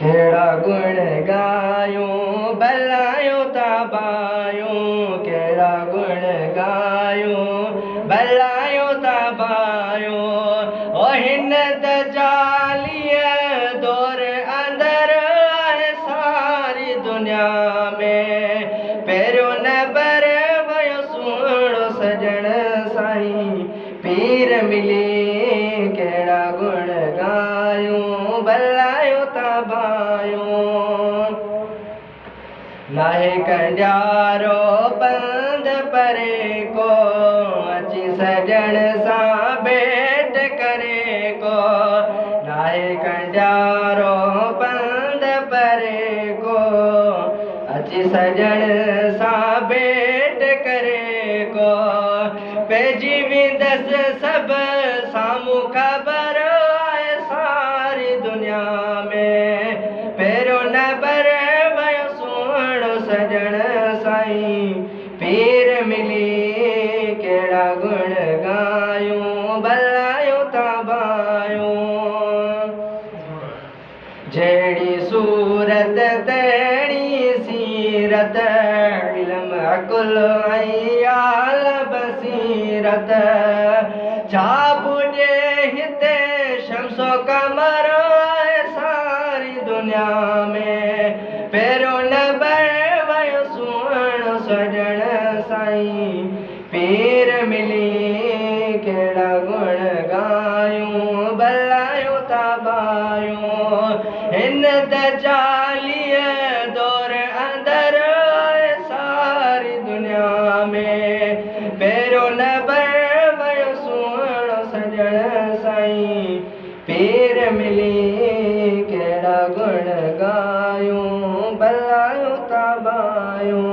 केड़ा गुण गायूं भलायूं ताबायूं, केड़ा गुण गायूं भलायूं ताबायूं। ओ हिन त चालीह दौर अंदर आहे सारी दुनिया में, पहिरियों नबर वयो सुहिणो सजण साईं पीर मिली। केड़ा गुण गायूं भलायूं ताबायूं, नाहे कंजारो बंद परे को, अची सजण सां भेट करे को। नाहे कंजारो बंद परे को, अची सजण सां भेट करे को। पइजी वेंदसि सभु साम्हूं ख़बर आहे सारी दुनिया में, पहिरियों नबर वयो सुहिणो सजण साईं पीर मिली। केड़ा गुण गायूं भलायूं ताबायूं, जहिड़ी सूरत तहिड़ी सीरत, इल्म अकुल ऐं आल बसीरत। छा पुॼे हिते शम्सो कमर आहे सारी दुनिया में, पहिरियों नबर वयो सुहिणो सजण साईं पीर मिली। केड़ा गुण गायूं भलायूं ताबायूं, हिन त चालीह दौर अंदर आहे सारी दुनिया में, पहिरियों नबर वयो सुहिणो सजण साईं पीर मिली। केड़ा गुण गायूं भलायूं ताबायूं।